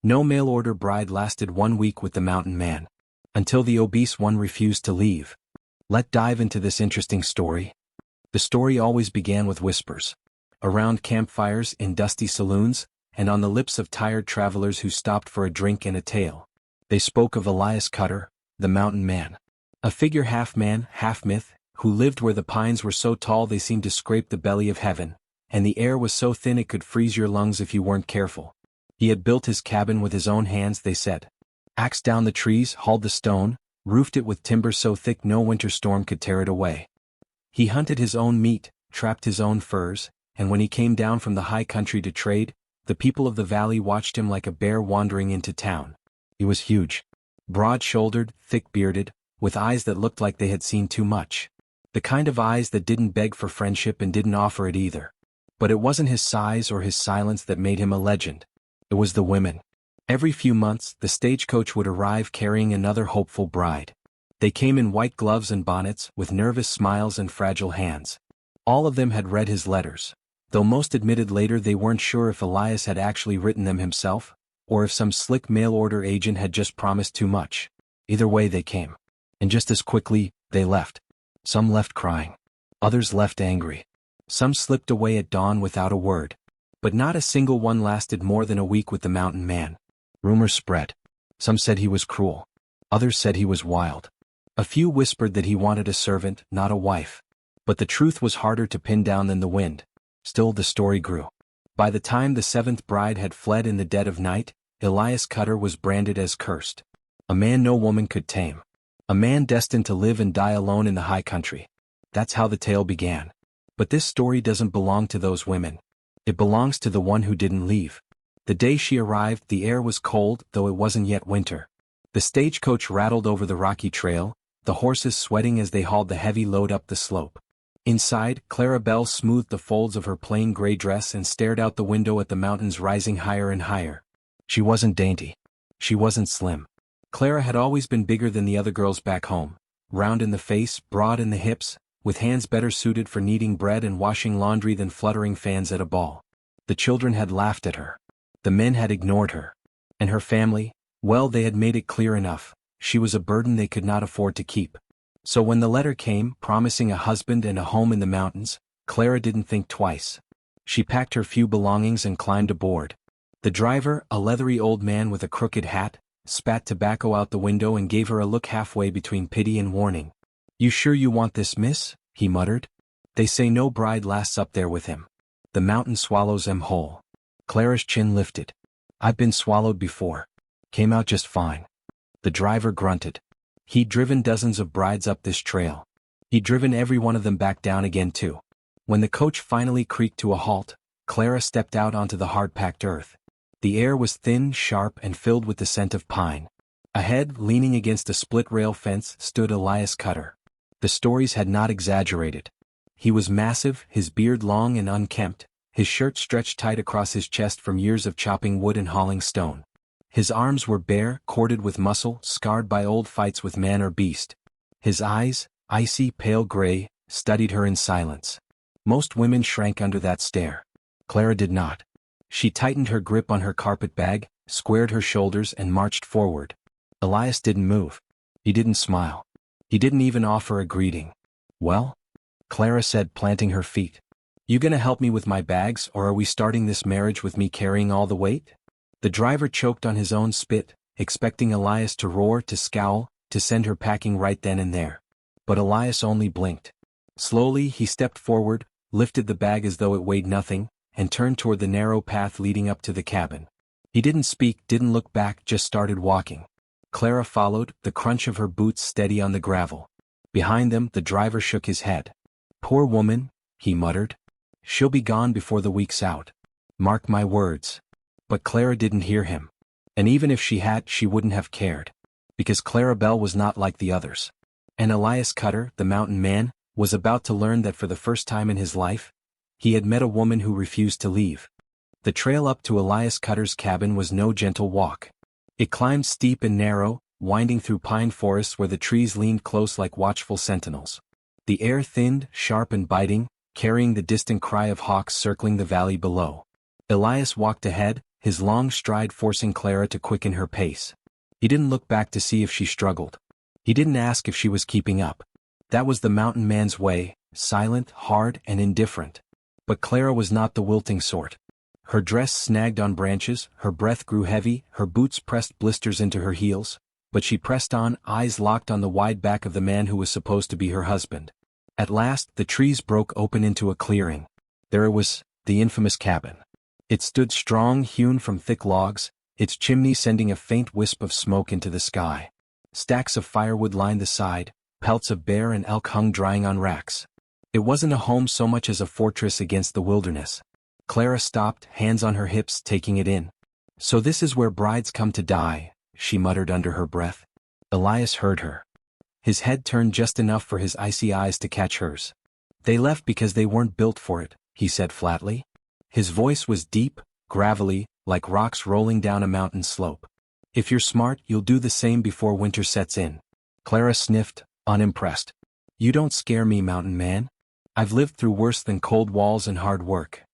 No mail-order bride lasted 1 week with the mountain man. Until the obese one refused to leave. Let's dive into this interesting story. The story always began with whispers. Around campfires, in dusty saloons, and on the lips of tired travelers who stopped for a drink and a tale. They spoke of Elias Cutter, the mountain man. A figure half man, half myth, who lived where the pines were so tall they seemed to scrape the belly of heaven, and the air was so thin it could freeze your lungs if you weren't careful. He had built his cabin with his own hands, they said. Axed down the trees, hauled the stone, roofed it with timber so thick no winter storm could tear it away. He hunted his own meat, trapped his own furs, and when he came down from the high country to trade, the people of the valley watched him like a bear wandering into town. He was huge. Broad-shouldered, thick-bearded, with eyes that looked like they had seen too much. The kind of eyes that didn't beg for friendship and didn't offer it either. But it wasn't his size or his silence that made him a legend. It was the women. Every few months, the stagecoach would arrive carrying another hopeful bride. They came in white gloves and bonnets, with nervous smiles and fragile hands. All of them had read his letters, though most admitted later they weren't sure if Elias had actually written them himself, or if some slick mail-order agent had just promised too much. Either way they came. And just as quickly, they left. Some left crying. Others left angry. Some slipped away at dawn without a word. But not a single one lasted more than a week with the mountain man. Rumors spread. Some said he was cruel. Others said he was wild. A few whispered that he wanted a servant, not a wife. But the truth was harder to pin down than the wind. Still the story grew. By the time the seventh bride had fled in the dead of night, Elias Cutter was branded as cursed. A man no woman could tame. A man destined to live and die alone in the high country. That's how the tale began. But this story doesn't belong to those women. It belongs to the one who didn't leave. The day she arrived, the air was cold, though it wasn't yet winter. The stagecoach rattled over the rocky trail, the horses sweating as they hauled the heavy load up the slope. Inside, Clara Belle smoothed the folds of her plain gray dress and stared out the window at the mountains rising higher and higher. She wasn't dainty. She wasn't slim. Clara had always been bigger than the other girls back home, round in the face, broad in the hips, with hands better suited for kneading bread and washing laundry than fluttering fans at a ball. The children had laughed at her. The men had ignored her. And her family, well, they had made it clear enough. She was a burden they could not afford to keep. So when the letter came, promising a husband and a home in the mountains, Clara didn't think twice. She packed her few belongings and climbed aboard. The driver, a leathery old man with a crooked hat, spat tobacco out the window and gave her a look halfway between pity and warning. "You sure you want this, miss?" he muttered. "They say no bride lasts up there with him. The mountain swallows 'em whole." Clara's chin lifted. "I've been swallowed before. Came out just fine." The driver grunted. He'd driven dozens of brides up this trail. He'd driven every one of them back down again too. When the coach finally creaked to a halt, Clara stepped out onto the hard-packed earth. The air was thin, sharp, and filled with the scent of pine. Ahead, leaning against a split-rail fence, stood Elias Cutter. The stories had not exaggerated. He was massive, his beard long and unkempt, his shirt stretched tight across his chest from years of chopping wood and hauling stone. His arms were bare, corded with muscle, scarred by old fights with man or beast. His eyes, icy, pale gray, studied her in silence. Most women shrank under that stare. Clara did not. She tightened her grip on her carpet bag, squared her shoulders and marched forward. Elias didn't move. He didn't smile. He didn't even offer a greeting. "Well?" Clara said, planting her feet. "You gonna help me with my bags, or are we starting this marriage with me carrying all the weight?" The driver choked on his own spit, expecting Elias to roar, to scowl, to send her packing right then and there. But Elias only blinked. Slowly, he stepped forward, lifted the bag as though it weighed nothing, and turned toward the narrow path leading up to the cabin. He didn't speak, didn't look back, just started walking. Clara followed, the crunch of her boots steady on the gravel. Behind them, the driver shook his head. "Poor woman," he muttered. "She'll be gone before the week's out. Mark my words." But Clara didn't hear him. And even if she had, she wouldn't have cared. Because Clara Belle was not like the others. And Elias Cutter, the mountain man, was about to learn that for the first time in his life, he had met a woman who refused to leave. The trail up to Elias Cutter's cabin was no gentle walk. It climbed steep and narrow, winding through pine forests where the trees leaned close like watchful sentinels. The air thinned, sharp and biting, carrying the distant cry of hawks circling the valley below. Elias walked ahead, his long stride forcing Clara to quicken her pace. He didn't look back to see if she struggled. He didn't ask if she was keeping up. That was the mountain man's way, silent, hard, and indifferent. But Clara was not the wilting sort. Her dress snagged on branches, her breath grew heavy, her boots pressed blisters into her heels, but she pressed on, eyes locked on the wide back of the man who was supposed to be her husband. At last, the trees broke open into a clearing. There it was, the infamous cabin. It stood strong, hewn from thick logs, its chimney sending a faint wisp of smoke into the sky. Stacks of firewood lined the side, pelts of bear and elk hung drying on racks. It wasn't a home so much as a fortress against the wilderness. Clara stopped, hands on her hips, taking it in. "So this is where brides come to die," she muttered under her breath. Elias heard her. His head turned just enough for his icy eyes to catch hers. "They left because they weren't built for it," he said flatly. His voice was deep, gravelly, like rocks rolling down a mountain slope. "If you're smart, you'll do the same before winter sets in." Clara sniffed, unimpressed. "You don't scare me, mountain man. I've lived through worse than cold walls and hard work."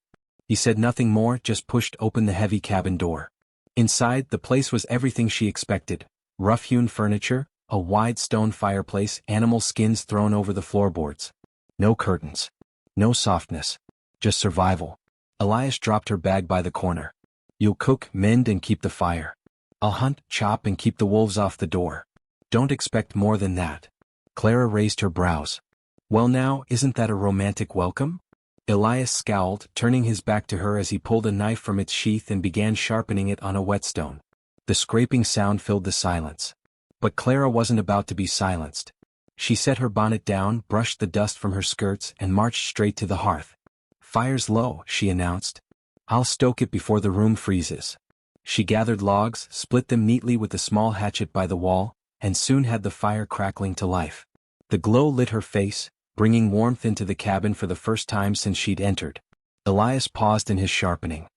He said nothing more, just pushed open the heavy cabin door. Inside, the place was everything she expected. Rough-hewn furniture, a wide stone fireplace, animal skins thrown over the floorboards. No curtains. No softness. Just survival. Elias dropped her bag by the corner. "You'll cook, mend, and keep the fire. I'll hunt, chop, and keep the wolves off the door. Don't expect more than that." Clara raised her brows. "Well now, isn't that a romantic welcome?" Elias scowled, turning his back to her as he pulled a knife from its sheath and began sharpening it on a whetstone. The scraping sound filled the silence. But Clara wasn't about to be silenced. She set her bonnet down, brushed the dust from her skirts, and marched straight to the hearth. "Fire's low," she announced. "I'll stoke it before the room freezes." She gathered logs, split them neatly with a small hatchet by the wall, and soon had the fire crackling to life. The glow lit her face, bringing warmth into the cabin for the first time since she'd entered. Elias paused in his sharpening.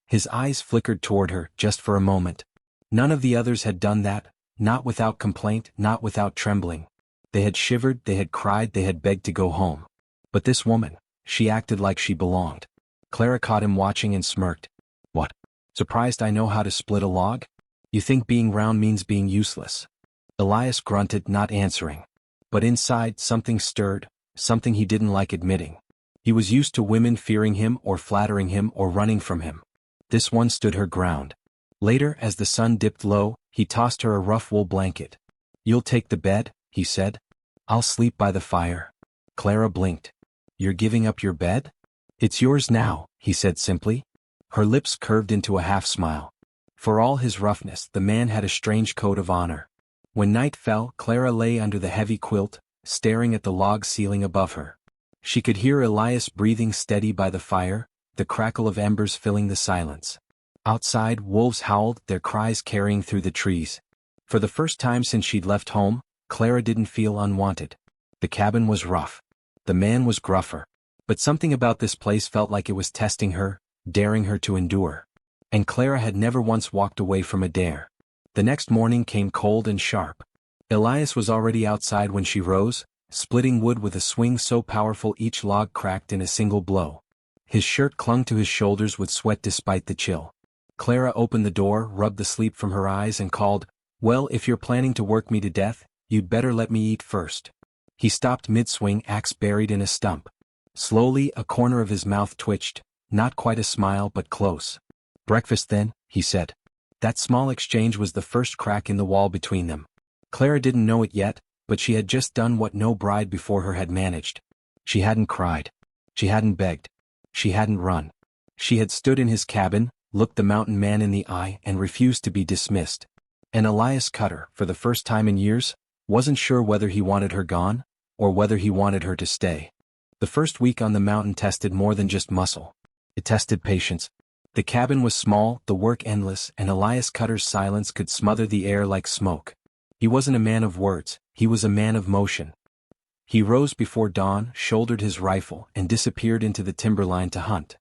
His eyes flickered toward her, just for a moment. None of the others had done that, not without complaint, not without trembling. They had shivered, they had cried, they had begged to go home. But this woman, she acted like she belonged. Clara caught him watching and smirked. "What? Surprised I know how to split a log? You think being round means being useless?" Elias grunted, not answering. But inside, something stirred, something he didn't like admitting. He was used to women fearing him or flattering him or running from him. This one stood her ground. Later, as the sun dipped low, he tossed her a rough wool blanket. "You'll take the bed," he said. "I'll sleep by the fire." Clara blinked. "You're giving up your bed?" "It's yours now," he said simply. Her lips curved into a half-smile. For all his roughness, the man had a strange code of honor. When night fell, Clara lay under the heavy quilt, staring at the log ceiling above her. She could hear Elias breathing steady by the fire, the crackle of embers filling the silence. Outside, wolves howled, their cries carrying through the trees. For the first time since she'd left home, Clara didn't feel unwanted. The cabin was rough. The man was gruffer. But something about this place felt like it was testing her, daring her to endure. And Clara had never once walked away from a dare. The next morning came cold and sharp. Elias was already outside when she rose, splitting wood with a swing so powerful each log cracked in a single blow. His shirt clung to his shoulders with sweat despite the chill. Clara opened the door, rubbed the sleep from her eyes and called, "Well, if you're planning to work me to death, you'd better let me eat first." He stopped mid-swing, axe buried in a stump. Slowly, a corner of his mouth twitched, not quite a smile but close. "Breakfast then," he said. That small exchange was the first crack in the wall between them. Clara didn't know it yet, but she had just done what no bride before her had managed. She hadn't cried. She hadn't begged. She hadn't run. She had stood in his cabin, looked the mountain man in the eye and refused to be dismissed. And Elias Cutter, for the first time in years, wasn't sure whether he wanted her gone, or whether he wanted her to stay. The first week on the mountain tested more than just muscle. It tested patience. The cabin was small, the work endless, and Elias Cutter's silence could smother the air like smoke. He wasn't a man of words, he was a man of motion. He rose before dawn, shouldered his rifle, and disappeared into the timberline to hunt.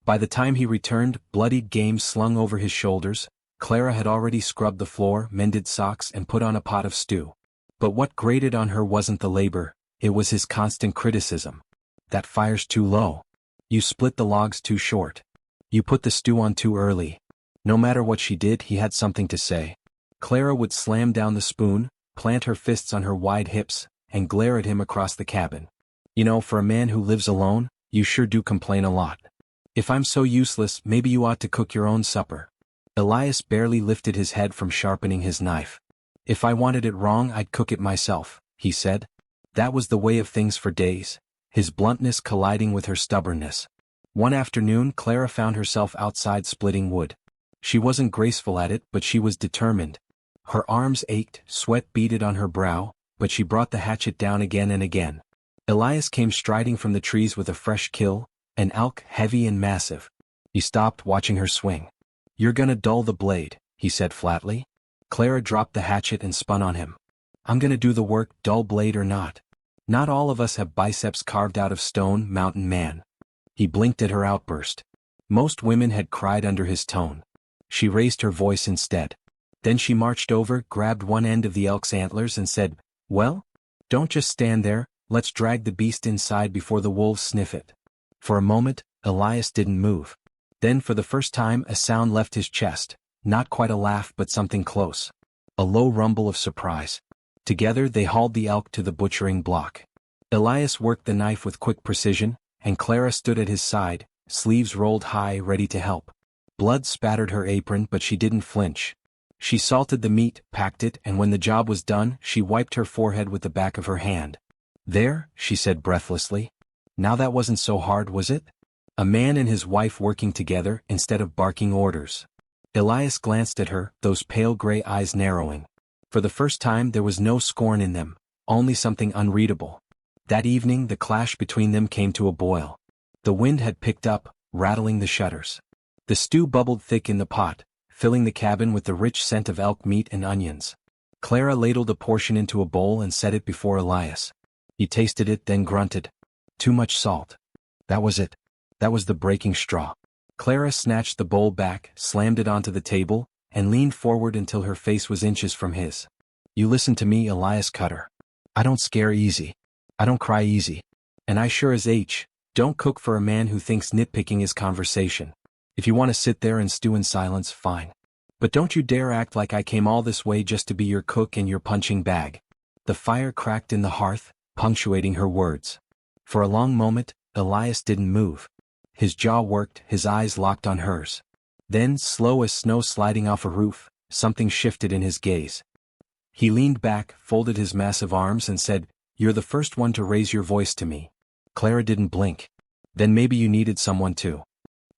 By the time he returned, bloodied game slung over his shoulders, Clara had already scrubbed the floor, mended socks, and put on a pot of stew. But what grated on her wasn't the labor, it was his constant criticism. "That fire's too low. You split the logs too short. You put the stew on too early." No matter what she did, he had something to say. Clara would slam down the spoon, plant her fists on her wide hips, and glare at him across the cabin. You know, for a man who lives alone, you sure do complain a lot. If I'm so useless, maybe you ought to cook your own supper. Elias barely lifted his head from sharpening his knife. If I wanted it wrong, I'd cook it myself, he said. That was the way of things for days, his bluntness colliding with her stubbornness. One afternoon, Clara found herself outside splitting wood. She wasn't graceful at it, but she was determined. Her arms ached, sweat beaded on her brow, but she brought the hatchet down again and again. Elias came striding from the trees with a fresh kill, an elk heavy and massive. He stopped, watching her swing. "You're gonna dull the blade," he said flatly. Clara dropped the hatchet and spun on him. "I'm gonna do the work, dull blade or not. Not all of us have biceps carved out of stone, mountain man." He blinked at her outburst. Most women had cried under his tone. She raised her voice instead. Then she marched over, grabbed one end of the elk's antlers and said, "Well? Don't just stand there, let's drag the beast inside before the wolves sniff it." For a moment, Elias didn't move. Then for the first time a sound left his chest, not quite a laugh but something close. A low rumble of surprise. Together they hauled the elk to the butchering block. Elias worked the knife with quick precision, and Clara stood at his side, sleeves rolled high, ready to help. Blood spattered her apron, but she didn't flinch. She salted the meat, packed it, and when the job was done, she wiped her forehead with the back of her hand. "There," she said breathlessly. "Now that wasn't so hard, was it?" A man and his wife working together instead of barking orders. Elias glanced at her, those pale gray eyes narrowing. For the first time there was no scorn in them, only something unreadable. That evening the clash between them came to a boil. The wind had picked up, rattling the shutters. The stew bubbled thick in the pot, filling the cabin with the rich scent of elk meat and onions. Clara ladled a portion into a bowl and set it before Elias. He tasted it, then grunted. "Too much salt." That was it. That was the breaking straw. Clara snatched the bowl back, slammed it onto the table, and leaned forward until her face was inches from his. "You listen to me," Elias cut her. "I don't scare easy. I don't cry easy. And I sure as don't cook for a man who thinks nitpicking is conversation. If you want to sit there and stew in silence, fine. But don't you dare act like I came all this way just to be your cook and your punching bag." The fire cracked in the hearth, punctuating her words. For a long moment, Elias didn't move. His jaw worked, his eyes locked on hers. Then, slow as snow sliding off a roof, something shifted in his gaze. He leaned back, folded his massive arms and said, "You're the first one to raise your voice to me." Clara didn't blink. "Then maybe you needed someone to."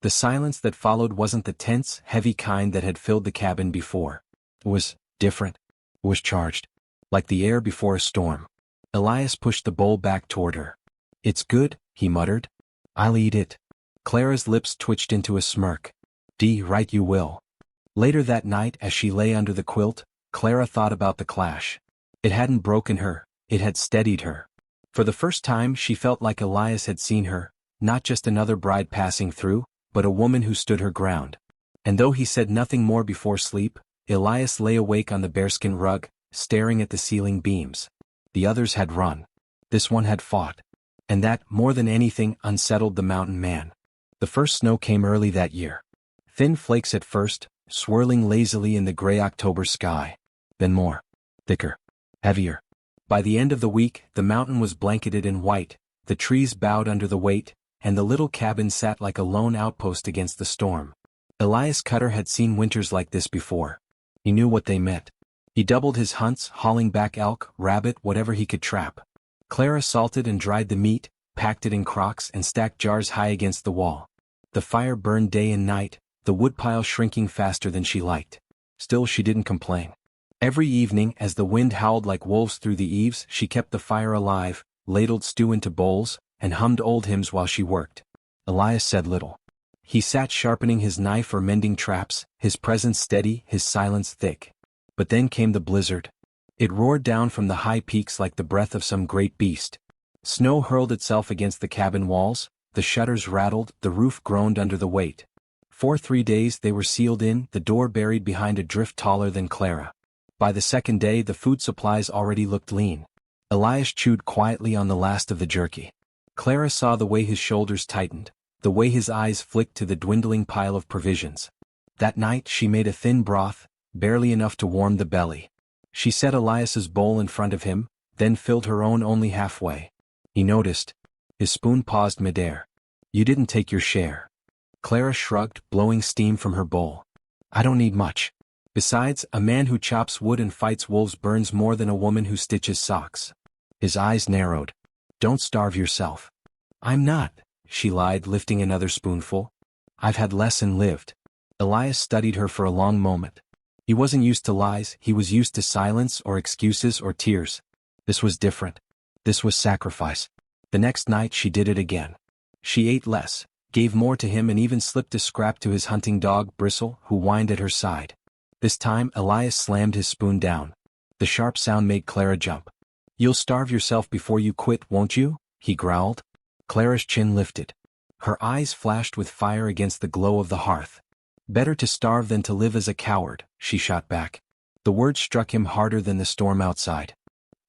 The silence that followed wasn't the tense, heavy kind that had filled the cabin before. It was different. It was charged. Like the air before a storm. Elias pushed the bowl back toward her. "It's good," he muttered. "I'll eat it." Clara's lips twitched into a smirk. Right you will." Later that night, as she lay under the quilt, Clara thought about the clash. It hadn't broken her, it had steadied her. For the first time she felt like Elias had seen her, not just another bride passing through, but a woman who stood her ground. And though he said nothing more before sleep, Elias lay awake on the bearskin rug, staring at the ceiling beams. The others had run. This one had fought. And that, more than anything, unsettled the mountain man. The first snow came early that year. Thin flakes at first, swirling lazily in the gray October sky. Then more. Thicker. Heavier. By the end of the week, the mountain was blanketed in white, the trees bowed under the weight, and the little cabin sat like a lone outpost against the storm. Elias Cutter had seen winters like this before. He knew what they meant. He doubled his hunts, hauling back elk, rabbit, whatever he could trap. Clara salted and dried the meat, packed it in crocks and stacked jars high against the wall. The fire burned day and night, the woodpile shrinking faster than she liked. Still she didn't complain. Every evening, as the wind howled like wolves through the eaves, she kept the fire alive, ladled stew into bowls, and hummed old hymns while she worked. Elias said little. He sat sharpening his knife or mending traps, his presence steady, his silence thick. But then came the blizzard. It roared down from the high peaks like the breath of some great beast. Snow hurled itself against the cabin walls, the shutters rattled, the roof groaned under the weight. For 3 days they were sealed in, the door buried behind a drift taller than Clara. By the second day the food supplies already looked lean. Elias chewed quietly on the last of the jerky. Clara saw the way his shoulders tightened, the way his eyes flicked to the dwindling pile of provisions. That night she made a thin broth, barely enough to warm the belly. She set Elias's bowl in front of him, then filled her own only halfway. He noticed. His spoon paused midair. "You didn't take your share." Clara shrugged, blowing steam from her bowl. "I don't need much. Besides, a man who chops wood and fights wolves burns more than a woman who stitches socks." His eyes narrowed. "Don't starve yourself." "I'm not," she lied, lifting another spoonful. "I've had less and lived." Elias studied her for a long moment. He wasn't used to lies, he was used to silence or excuses or tears. This was different. This was sacrifice. The next night she did it again. She ate less, gave more to him, and even slipped a scrap to his hunting dog, Bristle, who whined at her side. This time Elias slammed his spoon down. The sharp sound made Clara jump. "You'll starve yourself before you quit, won't you?" he growled. Clara's chin lifted. Her eyes flashed with fire against the glow of the hearth. "Better to starve than to live as a coward," she shot back. The words struck him harder than the storm outside.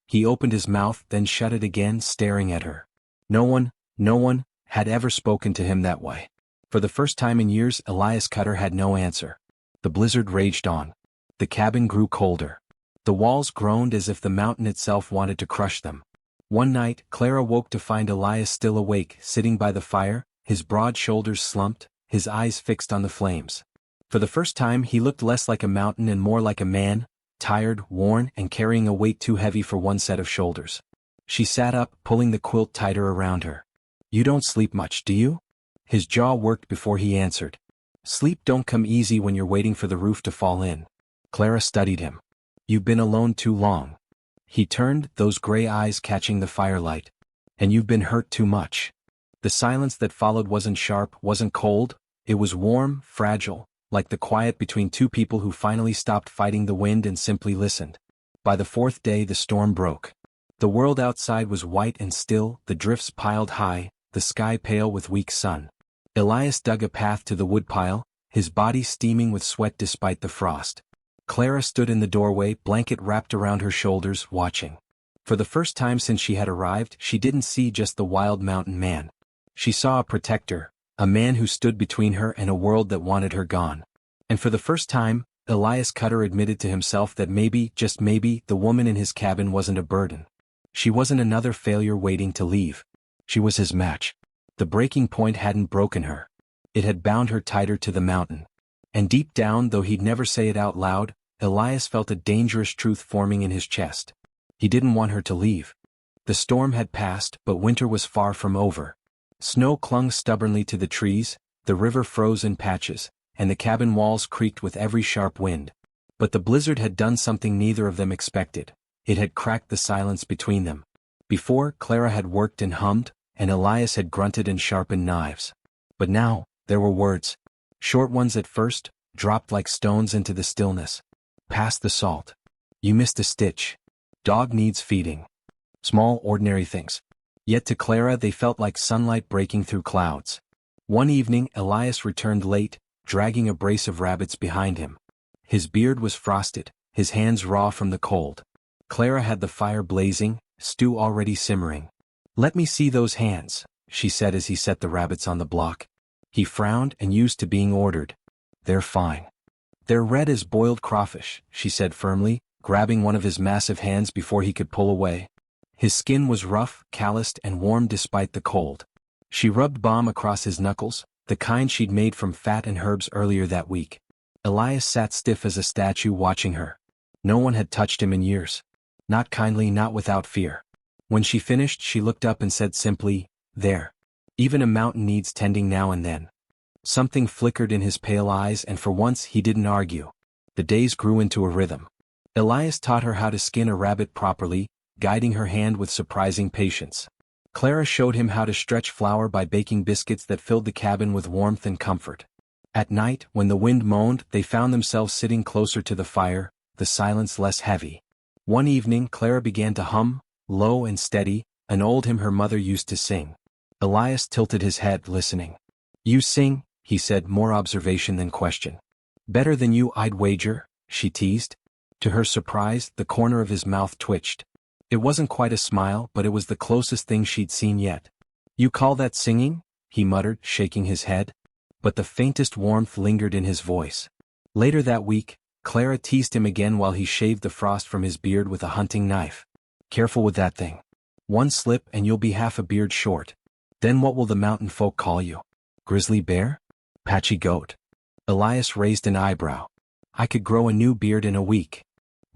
He opened his mouth, then shut it again, staring at her. No one had ever spoken to him that way. For the first time in years, Elias Cutter had no answer. The blizzard raged on. The cabin grew colder. The walls groaned as if the mountain itself wanted to crush them. One night, Clara woke to find Elias still awake, sitting by the fire, his broad shoulders slumped, his eyes fixed on the flames. For the first time he looked less like a mountain and more like a man, tired, worn, and carrying a weight too heavy for one set of shoulders. She sat up, pulling the quilt tighter around her. "You don't sleep much, do you?" His jaw worked before he answered. "Sleep don't come easy when you're waiting for the roof to fall in." Clara studied him. "You've been alone too long." He turned, those gray eyes catching the firelight. "And you've been hurt too much." The silence that followed wasn't sharp, wasn't cold, it was warm, fragile, like the quiet between two people who finally stopped fighting the wind and simply listened. By the fourth day the storm broke. The world outside was white and still, the drifts piled high, the sky pale with weak sun. Elias dug a path to the woodpile, his body steaming with sweat despite the frost. Clara stood in the doorway, blanket wrapped around her shoulders, watching. For the first time since she had arrived, she didn't see just the wild mountain man. She saw a protector, a man who stood between her and a world that wanted her gone. And for the first time, Elias Cutter admitted to himself that maybe, just maybe, the woman in his cabin wasn't a burden. She wasn't another failure waiting to leave. She was his match. The breaking point hadn't broken her. It had bound her tighter to the mountain. And deep down, though he'd never say it out loud, Elias felt a dangerous truth forming in his chest. He didn't want her to leave. The storm had passed, but winter was far from over. Snow clung stubbornly to the trees, the river froze in patches, and the cabin walls creaked with every sharp wind. But the blizzard had done something neither of them expected. It had cracked the silence between them. Before, Clara had worked and hummed, and Elias had grunted and sharpened knives. But now, there were words. Short ones at first, dropped like stones into the stillness. "Pass the salt." "You missed a stitch." "Dog needs feeding." Small, ordinary things. Yet to Clara they felt like sunlight breaking through clouds. One evening Elias returned late, dragging a brace of rabbits behind him. His beard was frosted, his hands raw from the cold. Clara had the fire blazing, stew already simmering. "Let me see those hands," she said as he set the rabbits on the block. He frowned and used to being ordered. "They're fine." "They're red as boiled crawfish," she said firmly, grabbing one of his massive hands before he could pull away. His skin was rough, calloused, and warm despite the cold. She rubbed balm across his knuckles, the kind she'd made from fat and herbs earlier that week. Elias sat stiff as a statue watching her. No one had touched him in years. Not kindly, not without fear. When she finished, she looked up and said simply, "There. Even a mountain needs tending now and then." Something flickered in his pale eyes, and for once he didn't argue. The days grew into a rhythm. Elias taught her how to skin a rabbit properly, guiding her hand with surprising patience. Clara showed him how to stretch flour by baking biscuits that filled the cabin with warmth and comfort. At night, when the wind moaned, they found themselves sitting closer to the fire, the silence less heavy. One evening Clara began to hum, low and steady, an old hymn her mother used to sing. Elias tilted his head, listening. "You sing," he said, more observation than question. "Better than you, I'd wager," she teased. To her surprise, the corner of his mouth twitched. It wasn't quite a smile, but it was the closest thing she'd seen yet. "You call that singing?" he muttered, shaking his head. But the faintest warmth lingered in his voice. Later that week, Clara teased him again while he shaved the frost from his beard with a hunting knife. Careful with that thing. One slip and you'll be half a beard short. Then what will the mountain folk call you? Grizzly bear? Patchy goat? Elias raised an eyebrow. I could grow a new beard in a week.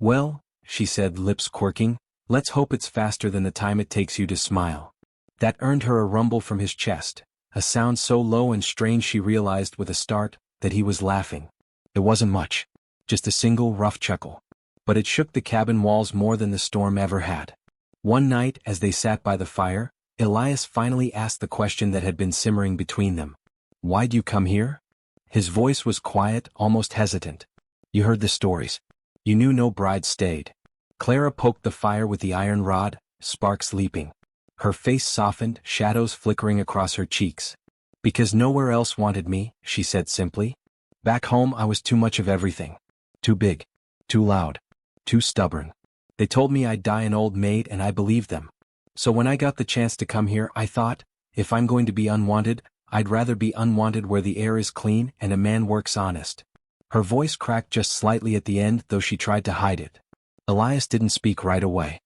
Well, she said, lips quirking, let's hope it's faster than the time it takes you to smile. That earned her a rumble from his chest, a sound so low and strange she realized with a start that he was laughing. It wasn't much. Just a single rough chuckle. But it shook the cabin walls more than the storm ever had. One night, as they sat by the fire, Elias finally asked the question that had been simmering between them. Why'd you come here? His voice was quiet, almost hesitant. You heard the stories. You knew no bride stayed. Clara poked the fire with the iron rod, sparks leaping. Her face softened, shadows flickering across her cheeks. Because nowhere else wanted me, she said simply. Back home I was too much of everything. Too big. Too loud. Too stubborn. They told me I'd die an old maid and I believed them. So when I got the chance to come here I thought, if I'm going to be unwanted, I'd rather be unwanted where the air is clean and a man works honest. Her voice cracked just slightly at the end, though she tried to hide it. Elias didn't speak right away.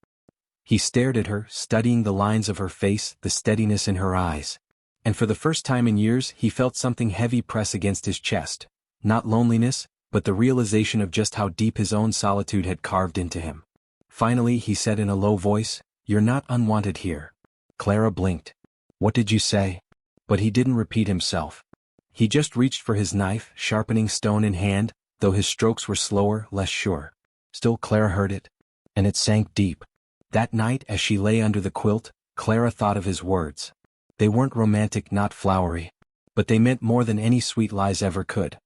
He stared at her, studying the lines of her face, the steadiness in her eyes. And for the first time in years he felt something heavy press against his chest. Not loneliness, but the realization of just how deep his own solitude had carved into him. Finally he said in a low voice, You're not unwanted here. Clara blinked. What did you say? But he didn't repeat himself. He just reached for his knife, sharpening stone in hand, though his strokes were slower, less sure. Still Clara heard it. And it sank deep. That night as she lay under the quilt, Clara thought of his words. They weren't romantic, not flowery. But they meant more than any sweet lies ever could.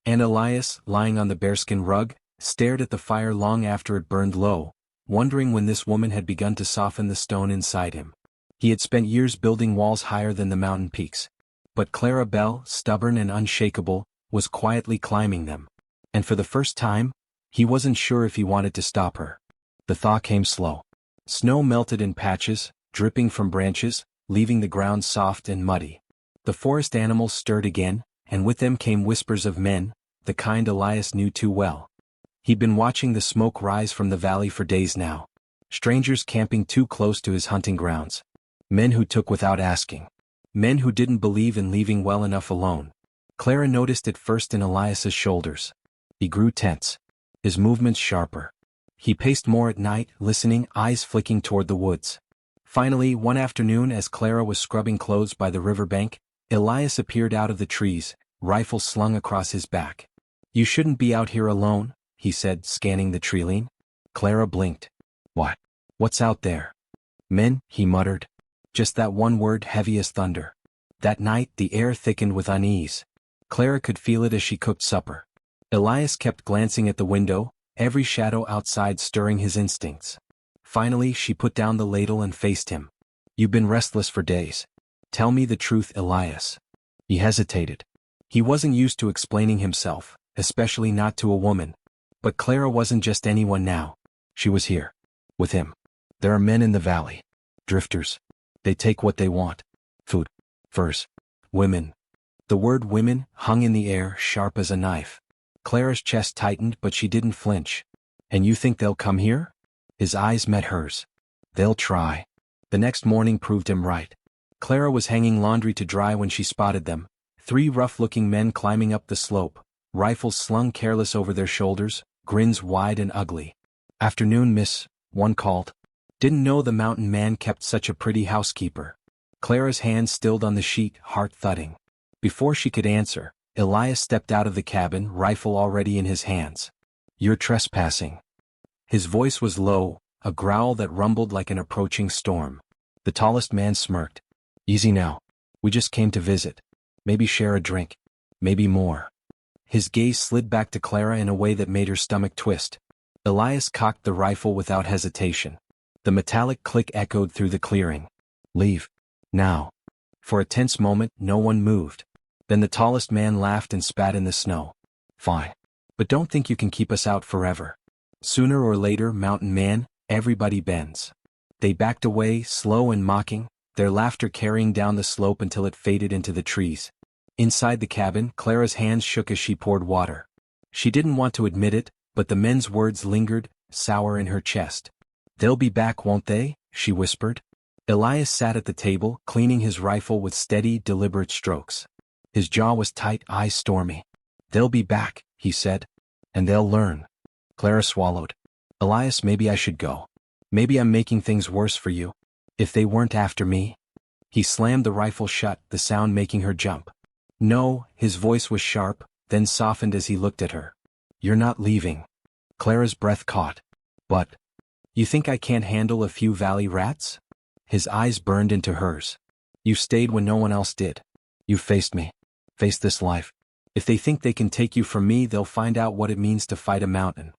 And Elias, lying on the bearskin rug, stared at the fire long after it burned low, wondering when this woman had begun to soften the stone inside him. He had spent years building walls higher than the mountain peaks. But Clara Belle, stubborn and unshakable, was quietly climbing them. And for the first time, he wasn't sure if he wanted to stop her. The thaw came slow. Snow melted in patches, dripping from branches, leaving the ground soft and muddy. The forest animals stirred again, and with them came whispers of men, the kind Elias knew too well. He'd been watching the smoke rise from the valley for days now. Strangers camping too close to his hunting grounds. Men who took without asking. Men who didn't believe in leaving well enough alone. Clara noticed it first in Elias's shoulders. He grew tense. His movements sharper. He paced more at night, listening, eyes flicking toward the woods. Finally, one afternoon as Clara was scrubbing clothes by the riverbank, Elias appeared out of the trees, rifle slung across his back. You shouldn't be out here alone, he said, scanning the treeline. Clara blinked. What? What's out there? Men, he muttered. Just that one word, heavy as thunder. That night the air thickened with unease. Clara could feel it as she cooked supper. Elias kept glancing at the window, every shadow outside stirring his instincts. Finally she put down the ladle and faced him. You've been restless for days. Tell me the truth, Elias. He hesitated. He wasn't used to explaining himself, especially not to a woman. But Clara wasn't just anyone now. She was here. With him. There are men in the valley. Drifters. They take what they want. Food. Furs. Women. The word women hung in the air, sharp as a knife. Clara's chest tightened, but she didn't flinch. And you think they'll come here? His eyes met hers. They'll try. The next morning proved him right. Clara was hanging laundry to dry when she spotted them. 3 rough-looking men climbing up the slope, rifles slung careless over their shoulders, grins wide and ugly. Afternoon, miss, one called. Didn't know the mountain man kept such a pretty housekeeper. Clara's hand stilled on the sheet, heart thudding. Before she could answer, Elias stepped out of the cabin, rifle already in his hands. You're trespassing. His voice was low, a growl that rumbled like an approaching storm. The tallest man smirked. Easy now. We just came to visit. Maybe share a drink. Maybe more. His gaze slid back to Clara in a way that made her stomach twist. Elias cocked the rifle without hesitation. The metallic click echoed through the clearing. Leave. Now. For a tense moment, no one moved. Then the tallest man laughed and spat in the snow. Fine. But don't think you can keep us out forever. Sooner or later, mountain man, everybody bends. They backed away, slow and mocking, their laughter carrying down the slope until it faded into the trees. Inside the cabin, Clara's hands shook as she poured water. She didn't want to admit it, but the men's words lingered, sour in her chest. "They'll be back, won't they?" she whispered. Elias sat at the table, cleaning his rifle with steady, deliberate strokes. His jaw was tight, eyes stormy. "They'll be back," he said. "And they'll learn." Clara swallowed. "Elias, maybe I should go. Maybe I'm making things worse for you. If they weren't after me." He slammed the rifle shut, the sound making her jump. "No," his voice was sharp, then softened as he looked at her. "You're not leaving." Clara's breath caught. "But, you think I can't handle a few valley rats?" His eyes burned into hers. "You stayed when no one else did. You faced me. Faced this life. If they think they can take you from me, they'll find out what it means to fight a mountain."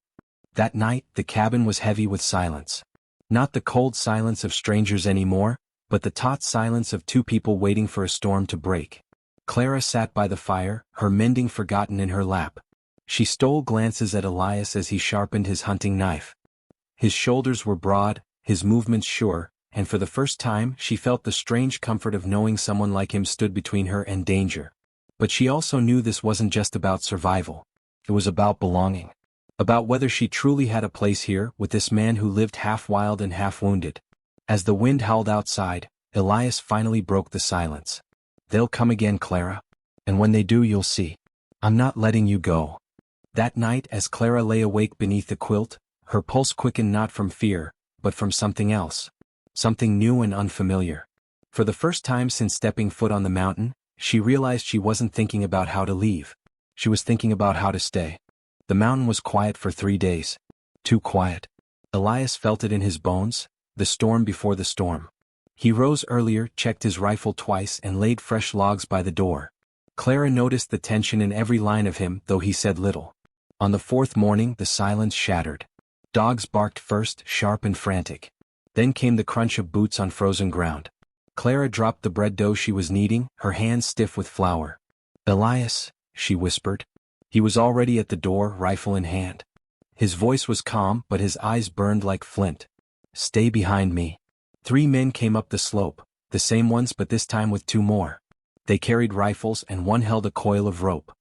That night, the cabin was heavy with silence. Not the cold silence of strangers anymore, but the taut silence of two people waiting for a storm to break. Clara sat by the fire, her mending forgotten in her lap. She stole glances at Elias as he sharpened his hunting knife. His shoulders were broad, his movements sure, and for the first time she felt the strange comfort of knowing someone like him stood between her and danger. But she also knew this wasn't just about survival. It was about belonging. About whether she truly had a place here with this man who lived half wild and half wounded. As the wind howled outside, Elias finally broke the silence. "They'll come again, Clara. And when they do, you'll see. I'm not letting you go." That night, as Clara lay awake beneath the quilt, her pulse quickened not from fear, but from something else. Something new and unfamiliar. For the first time since stepping foot on the mountain, she realized she wasn't thinking about how to leave. She was thinking about how to stay. The mountain was quiet for 3 days. Too quiet. Elias felt it in his bones, the storm before the storm. He rose earlier, checked his rifle twice and laid fresh logs by the door. Clara noticed the tension in every line of him, though he said little. On the 4th morning, the silence shattered. Dogs barked first, sharp and frantic. Then came the crunch of boots on frozen ground. Clara dropped the bread dough she was kneading, her hands stiff with flour. "Elias," she whispered. He was already at the door, rifle in hand. His voice was calm, but his eyes burned like flint. "Stay behind me." 3 men came up the slope, the same ones but this time with 2 more. They carried rifles and one held a coil of rope.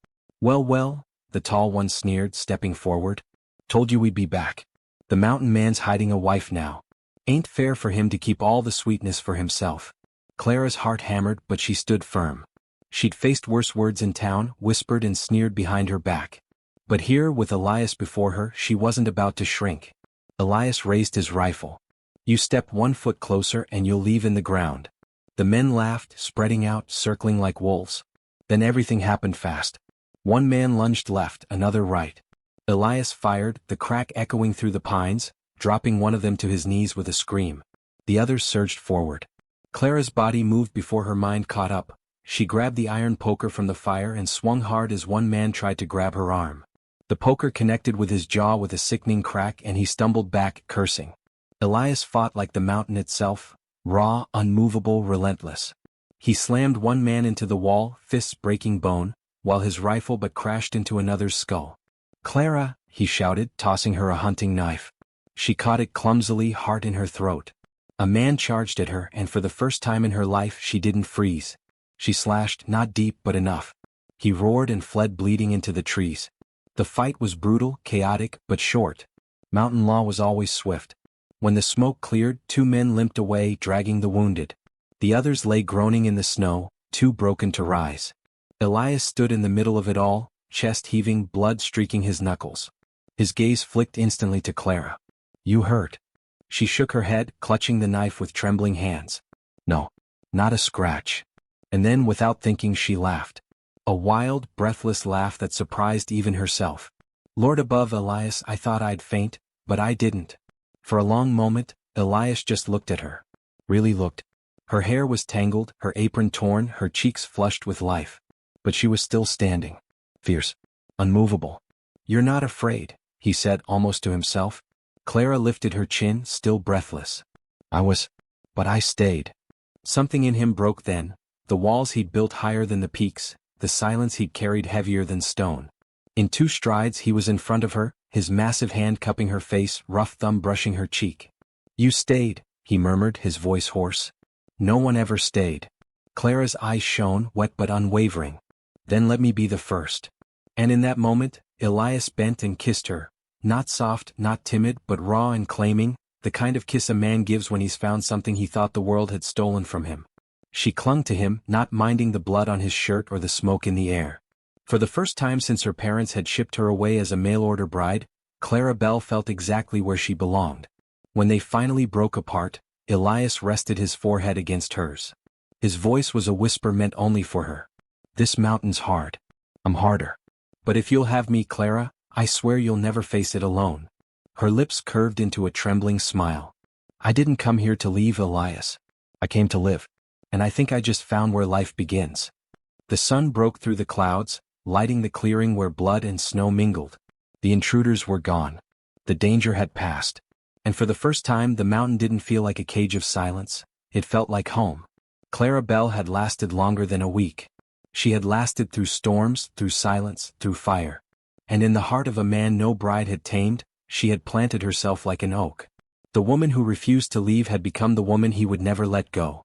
Well, the tall one sneered, stepping forward. "Told you we'd be back. The mountain man's hiding a wife now. Ain't fair for him to keep all the sweetness for himself." Clara's heart hammered, but she stood firm. She'd faced worse words in town, whispered and sneered behind her back. But here, with Elias before her, she wasn't about to shrink. Elias raised his rifle. "You step 1 foot closer and you'll leave in the ground." The men laughed, spreading out, circling like wolves. Then everything happened fast. One man lunged left, another right. Elias fired, the crack echoing through the pines, dropping one of them to his knees with a scream. The others surged forward. Clara's body moved before her mind caught up. She grabbed the iron poker from the fire and swung hard as one man tried to grab her arm. The poker connected with his jaw with a sickening crack and he stumbled back, cursing. Elias fought like the mountain itself, raw, unmovable, relentless. He slammed one man into the wall, fists breaking bone, while his rifle but crashed into another's skull. "Clara," he shouted, tossing her a hunting knife. She caught it clumsily, heart in her throat. A man charged at her and for the first time in her life she didn't freeze. She slashed, not deep but enough. He roared and fled bleeding into the trees. The fight was brutal, chaotic, but short. Mountain law was always swift. When the smoke cleared, 2 men limped away, dragging the wounded. The others lay groaning in the snow, too broken to rise. Elias stood in the middle of it all, chest heaving, blood streaking his knuckles. His gaze flicked instantly to Clara. "You hurt?" She shook her head, clutching the knife with trembling hands. "No, not a scratch." And then, without thinking, she laughed. A wild, breathless laugh that surprised even herself. "Lord above, Elias, I thought I'd faint, but I didn't." For a long moment, Elias just looked at her. Really looked. Her hair was tangled, her apron torn, her cheeks flushed with life. But she was still standing. Fierce. Unmovable. "You're not afraid," he said almost to himself. Clara lifted her chin, still breathless. "I was. But I stayed." Something in him broke then. The walls he'd built higher than the peaks, the silence he'd carried heavier than stone. In 2 strides he was in front of her, his massive hand cupping her face, rough thumb brushing her cheek. "You stayed," he murmured, his voice hoarse. "No one ever stayed." Clara's eyes shone, wet but unwavering. "Then let me be the first." And in that moment, Elias bent and kissed her, not soft, not timid, but raw and claiming, the kind of kiss a man gives when he's found something he thought the world had stolen from him. She clung to him, not minding the blood on his shirt or the smoke in the air. For the first time since her parents had shipped her away as a mail-order bride, Clara Belle felt exactly where she belonged. When they finally broke apart, Elias rested his forehead against hers. His voice was a whisper meant only for her. "This mountain's hard. I'm harder. But if you'll have me, Clara, I swear you'll never face it alone." Her lips curved into a trembling smile. "I didn't come here to leave, Elias. I came to live. And I think I just found where life begins." The sun broke through the clouds, lighting the clearing where blood and snow mingled. The intruders were gone. The danger had passed. And for the first time the mountain didn't feel like a cage of silence, it felt like home. Clara Belle had lasted longer than a week. She had lasted through storms, through silence, through fire. And in the heart of a man no bride had tamed, she had planted herself like an oak. The woman who refused to leave had become the woman he would never let go.